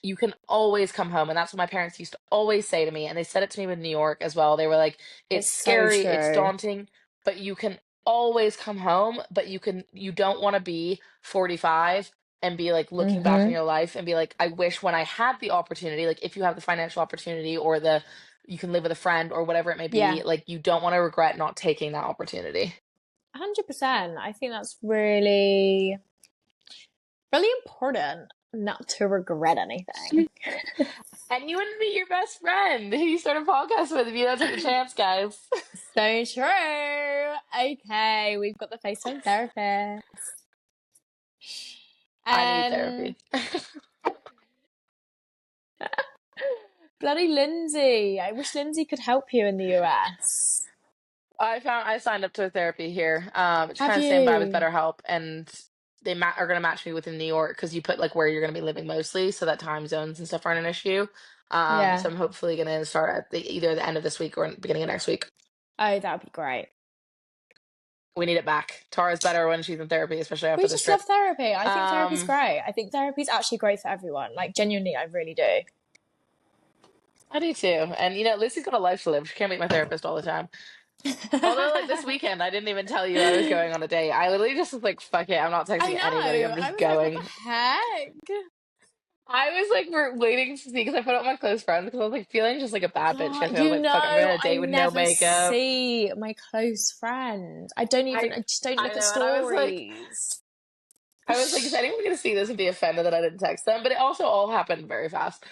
you can always come home. And that's what my parents used to always say to me. And they said it to me with New York as well. They were like, it's It's so scary, it's true. daunting, but you can always come home. But you don't want to be 45 and be like looking back on Hmm. your life and be like, I wish when I had the opportunity, like if you have the financial opportunity or you can live with a friend or whatever it may Yeah, be, like you don't want to regret not taking that opportunity. 100%. I think that's really, really important not to regret anything. And you wouldn't meet your best friend who you start a podcast with if you don't take the chance, guys. So true. Okay, we've got the FaceTime therapist. I need Um, therapy. bloody Lindsay. I wish Lindsay could help you in the US. I signed up to a therapy here. It's Have kind of standby with you? BetterHelp, and they are going to match me within New York because you put like where you're going to be living mostly, so that time zones and stuff aren't an issue. So Yeah. I'm hopefully going to start at either the end of this week or beginning of next week. Oh, that would be great. We need it back. Tara's better when she's in therapy, especially We after this just love trip. therapy. I think therapy's Um, great. I think therapy's actually great for everyone. Like, genuinely, I really do. I do too. And you know, Lucy's got a life to live. She can't meet my therapist all the time. Although, like this weekend, I didn't even tell you I was going on a date. I literally just was like, "Fuck it, I'm not I texting anybody. know. I'm I just was like, what the going." heck? I was like, we're waiting to see because I put out my close friends because I was like feeling just like a bad bitch. God, Yesterday. I was you like, "Fuck, I'm going know, on a I date with no never makeup." see my close friend. I just don't I look at know, and stories. I was like, is anyone going to see this and be offended that I didn't text them? But it also all happened very fast.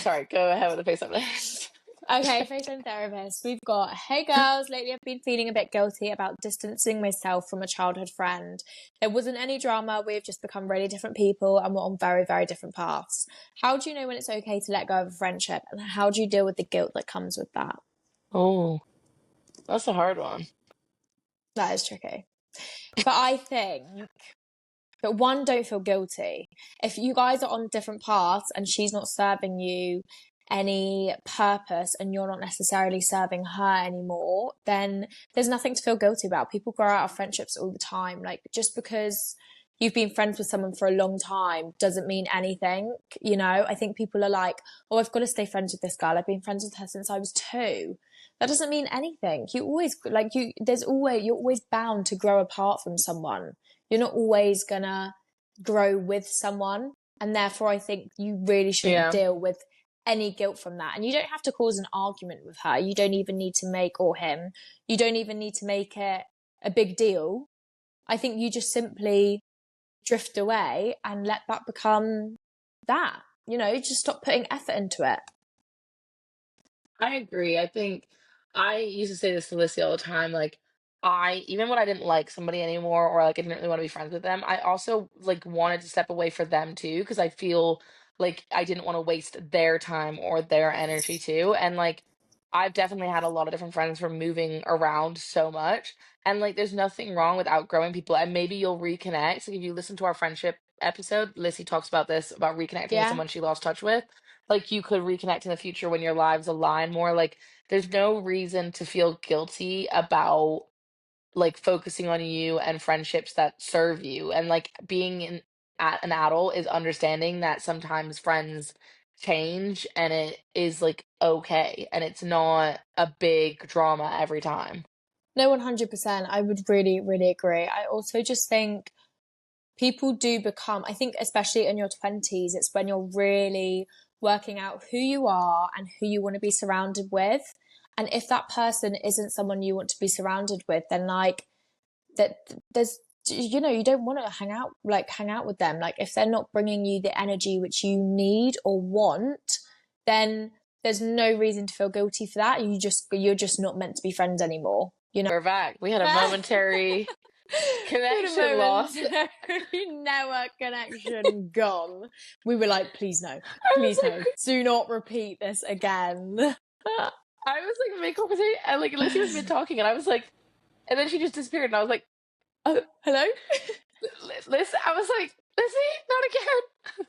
Sorry, go ahead with the FaceTime list. Okay, FaceTime therapist. We've got, hey girls, lately I've been feeling a bit guilty about distancing myself from a childhood friend. There wasn't any drama, we've just become really different people and we're on very, very different paths. How do you know when it's okay to let go of a friendship? And how do you deal with the guilt that comes with that? Oh, that's a hard one. That is tricky. But I think, but one, don't feel guilty. If you guys are on different paths and she's not serving you any purpose and you're not necessarily serving her anymore, then there's nothing to feel guilty about. People grow out of friendships all the time. Like, just because you've been friends with someone for a long time doesn't mean anything. You know, I think people are like, oh, I've got to stay friends with this girl. I've been friends with her since I was 2. That doesn't mean anything. You always, like, you're always bound to grow apart from someone. You're not always gonna grow with someone. And therefore, I think you really shouldn't Yeah, deal with any guilt from that. And you don't have to cause an argument with her. You don't even need to make, or him, you don't even need to make it a big deal. I think you just simply drift away and let that become that. You know, just stop putting effort into it. I agree. I think I used to say this to Lissy all the time. Like, even when I didn't like somebody anymore or like I didn't really want to be friends with them, I also like wanted to step away for them too because I feel like I didn't want to waste their time or their energy too. And like, I've definitely had a lot of different friends from moving around so much. And like, there's nothing wrong with outgrowing people. And maybe you'll reconnect. Like, if you listen to our friendship episode, Lissy talks about this about reconnecting with Yeah. someone she lost touch with. Like, you could reconnect in the future when your lives align more. Like, there's no reason to feel guilty about like focusing on you and friendships that serve you. And like being an adult is understanding that sometimes friends change and it is like okay and it's not a big drama every time. No, 100%. I would really, really agree. I also just think people do become, I think, especially in your 20s, it's when you're really working out who you are and who you want to be surrounded with. And if that person isn't someone you want to be surrounded with, then like that there's, you know, you don't want to hang out with them. Like, if they're not bringing you the energy which you need or want, then there's no reason to feel guilty for that. You're just not meant to be friends anymore, you know. We're back. We had a momentary For the connection moment, loss. network connection gone. We were like, please no, I was please no, like, do not repeat this again. I was like mid conversation and like Lucy was mid talking and I was like, and then she just disappeared and I was like, Oh, hello. Listen, I was like, Lizzie, not again.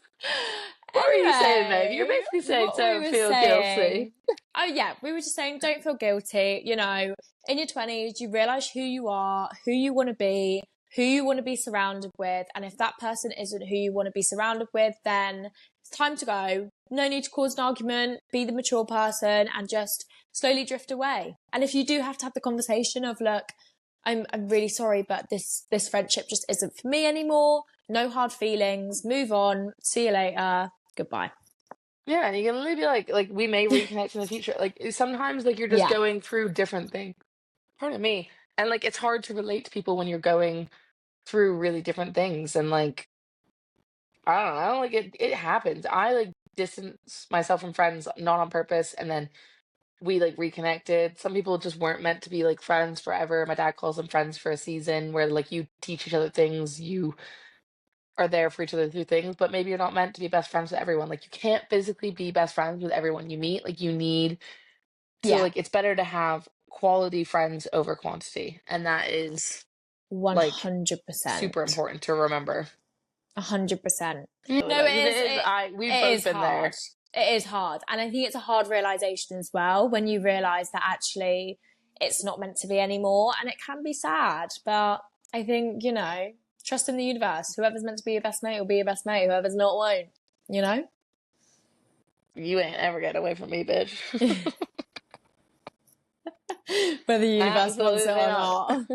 What were you saying, Meg? You're Anyway, basically saying what we don't were feel saying. guilty. Oh yeah, we were just saying don't feel guilty. You know, in your 20s, you realize who you are, who you want to be, who you want to be surrounded with, and if that person isn't who you want to be surrounded with, then it's time to go. No need to cause an argument. Be the mature person and just slowly drift away. And if you do have to have the conversation of, look, I'm really sorry, but this friendship just isn't for me anymore. No hard feelings. Move on. See you later. Goodbye. Yeah, and you can literally be like we may reconnect in the future. Like sometimes like you're just Yeah, going through different things. Pardon me. And like it's hard to relate to people when you're going through really different things and like I don't know, like it happens. I like distance myself from friends not on purpose and then we like reconnected. Some people just weren't meant to be like friends forever. My dad calls them friends for a season where like you teach each other things, you are there for each other through things, but maybe you're not meant to be best friends with everyone. Like you can't physically be best friends with everyone you meet. Like you need to yeah, like it's better to have quality friends over quantity. And that is like 100%. super important to remember. 100%. Really, No, though, 'cause it is we've it both is been hard. there. It is hard. And I think it's a hard realization as well when you realize that actually it's not meant to be anymore, and it can be sad. But I think, trust in the universe. Whoever's meant to be your best mate will be your best mate. Whoever's not won't. You know. You ain't ever getting away from me, bitch. Whether the universe wants it Absolutely or not. not.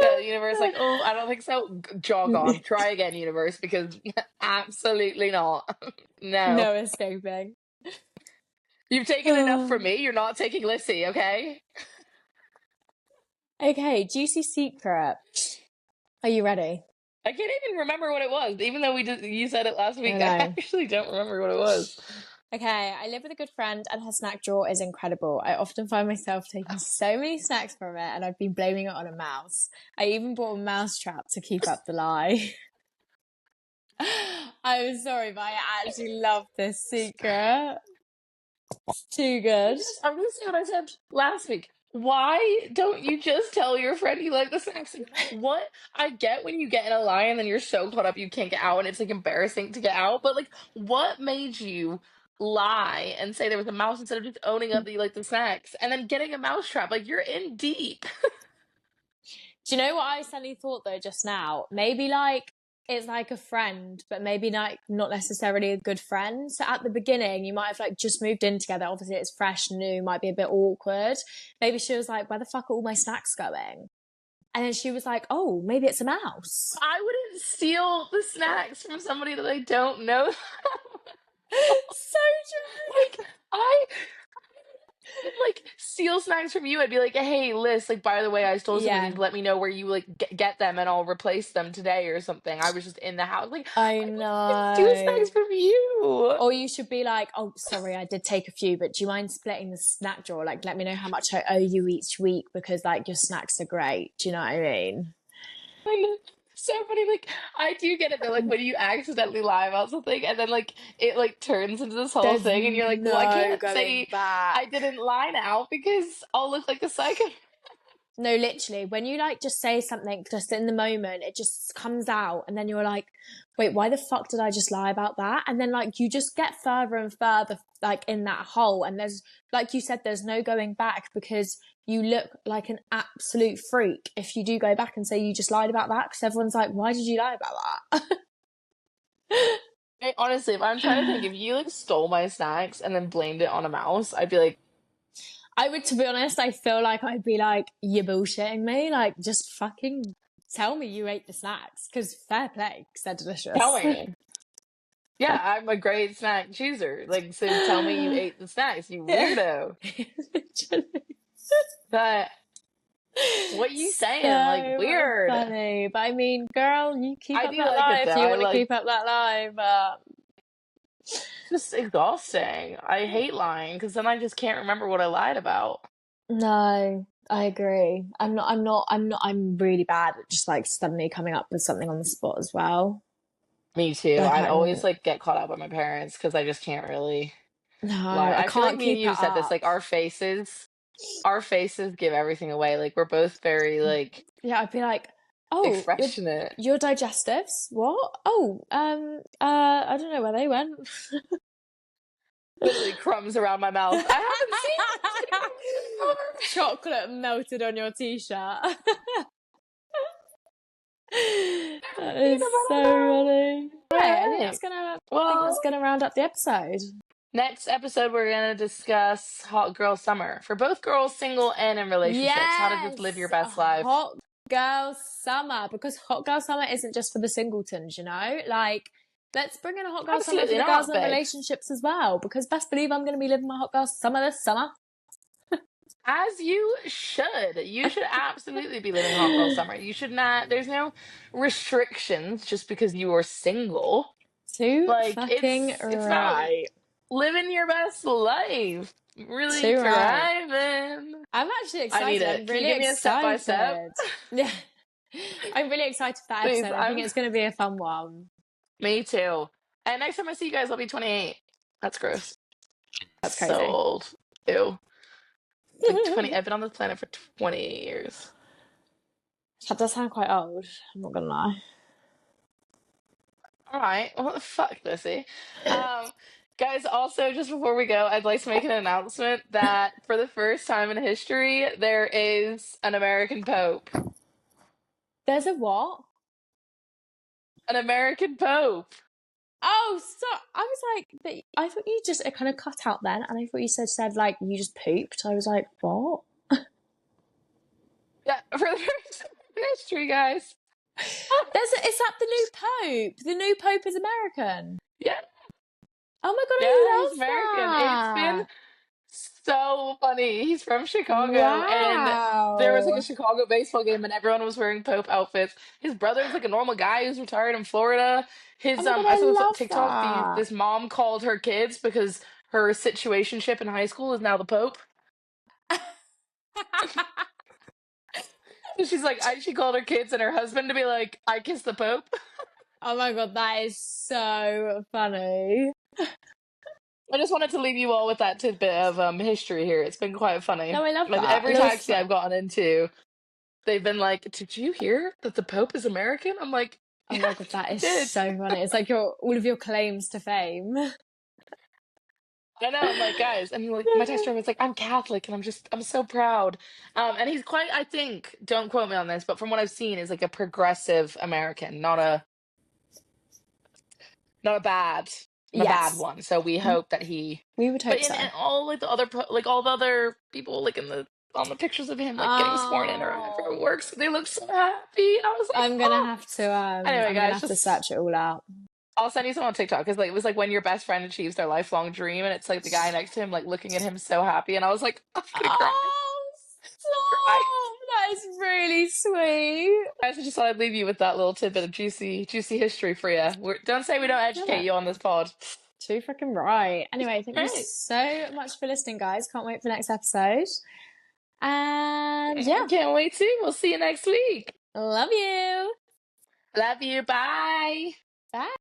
Yeah, the universe like, oh, I don't think so. Jog on. Try again, universe, because absolutely not. No. No escaping. You've taken enough from me. You're not taking Lissy, okay? Okay, juicy secret. Are you ready? I can't even remember what it was, even though you said it last I week. I know. actually don't remember what it was. Okay, I live with a good friend and her snack drawer is incredible. I often find myself taking so many snacks from it and I've been blaming it on a mouse. I even bought a mouse trap to keep up the lie. I'm sorry, but I actually love this secret. It's too good. I'm gonna say what I said last week. Why don't you just tell your friend you like the snacks? Like, what? I get when you get in a lie and then you're so caught up you can't get out and it's like embarrassing to get out, but like, what made you lie and say there was a mouse instead of just owning up that you like the snacks and then getting a mouse trap? Like, you're in deep. Do you know what I suddenly thought though just now? Maybe like it's like a friend, but maybe like not necessarily a good friend. So at the beginning, you might have like just moved in together. Obviously, it's fresh, new, might be a bit awkward. Maybe she was like, "Where the fuck are all my snacks going?" And then she was like, "Oh, maybe it's a mouse." I wouldn't steal the snacks from somebody that I don't know. So Like, true. I like steal snacks from you. I'd be like, hey, Liz, like, by the way, I stole some of Yeah, these. Let me know where you like get them, and I'll replace them today or something. I was just in the house. Like, I I wouldn't steal snacks know. from you. Or you should be like, "Oh, sorry, I did take a few, but do you mind splitting the snack drawer? Like, let me know how much I owe you each week because like your snacks are great." Do you know what I mean? I know. So funny. Like, I do get it though. Like when you accidentally lie about something, and then like it like turns into this whole There's thing, and you're like, well, I no can't going say back. I didn't lie now because I'll look like a psycho. No, literally, when you like just say something just in the moment, it just comes out, and then you're like, wait, why the fuck did I just lie about that? And then like you just get further and further like in that hole, and there's like you said, there's no going back because you look like an absolute freak if you do go back and say you just lied about that because everyone's like, why did you lie about that? Honestly, if I'm trying to think, if you like stole my snacks and then blamed it on a mouse, I'd be like, I would, to be honest, I feel like I'd be like, you're bullshitting me. Like, just fucking tell me you ate the snacks because fair play, because they're tell delicious. me. Yeah, I'm a great snack chooser. Like, so tell me you ate the snacks, you weirdo. But what you saying? Like, So weird. funny. But I mean, girl, you keep I up do that like lie it if though. you I want to like keep up that lie. But just exhausting. I hate lying because then I just can't remember what I lied about. no, I agree. I'm really bad at just like suddenly coming up with something on the spot as well. Me too. Like I'd I'm, always like get caught up by my parents because I just can't really no, lie. I I feel like can't me and keep you it have said this. up. Like our faces give everything away. Like we're both very like Yeah, I'd be like, oh, affectionate. your digestives? What? Oh, I don't know where they went. Literally crumbs around my mouth. I haven't seen before. Chocolate melted on your t-shirt. That is Peanut so butter. funny. Right, All right. I think Well, that's gonna round up the episode. next episode we're gonna discuss hot girl summer for both girls single and in relationships. How to just live your Yes, a best life. hot girl summer because hot girl summer isn't just for the singletons, Like, let's bring in a hot girl summer for Absolutely the girls not, in babe. relationships as well. Because best believe I'm going to be living my hot girl summer this summer. As you should. You should absolutely be living hot girl summer. You should not, there's no restrictions just because you are single. Too Like fucking it's about right. living your best life. Really Too right. thriving. I'm actually I need excited. I'm it. Can you really give me a step by step? excited. Yeah. I'm really excited for that Please, episode. I think it's going to be a fun one. me too. And next time I see you guys, I'll be 28. That's gross. That's So crazy. old. Ew. Like 20. I've been on this planet for 20 years. That does sound quite old. I'm not going to lie. All right. Well, fuck, Lissy. Um, Guys, also, just before we go, I'd like to make an announcement that for the first time in history, there is an American Pope. There's a what? An American Pope. Oh, stop. I was like, I thought you just kind of cut out then, and I thought you said like, you just pooped. I was like, what? Yeah, for the first time in history, guys. Is that the new Pope? The new Pope is American. Yeah, Oh my God, yeah, he's American. It's been I love so funny. He's from that. Chicago, and there was like a Wow. Chicago baseball game, and everyone was wearing Pope outfits. His brother's like a normal guy who's retired in Florida. Oh His my God, I I saw this love TikTok. that. This mom called her kids because her situationship in high school is now the Pope. So she's like, she called her kids and her husband to be like, I kiss the Pope. Oh my God, that is so funny. I just wanted to leave you all with that tidbit of history here. It's been quite funny. No, I love Like that. every taxi I've gotten into, they've been like, "Did you hear that the Pope is American?" I'm like, Oh "Yeah, my God, I that is did." so funny. It's like all of your claims to fame. I know. I'm like, guys, and like my taxi driver was like, "I'm Catholic, and I'm so proud." And he's quite, I think, don't quote me on this, but from what I've seen, is like a progressive American, not a bad, not a bad Yes, one. So we hope that he, we would but hope so. in all like the other like all the other people like in the on the pictures of him like getting sworn in or whatever it Oh, works, they look so happy. I was like, oh. Anyway, I'm gonna guys, have to just search it all out. I'll send you some on TikTok because like it was like when your best friend achieves their lifelong dream, and it's like the guy next to him like looking at him so happy, and I was like, I'm gonna cry, Oh, cry. stop! That is really sweet. Guys, I just thought I'd leave you with that little tidbit of juicy history for you. Don't say we don't Love educate it. you on this pod. Too freaking right. Anyway, thank All you right. so much for listening, guys. Can't wait for the next episode. And I yeah, can't wait to. We'll see you next week. love you. Love you. Bye. Bye.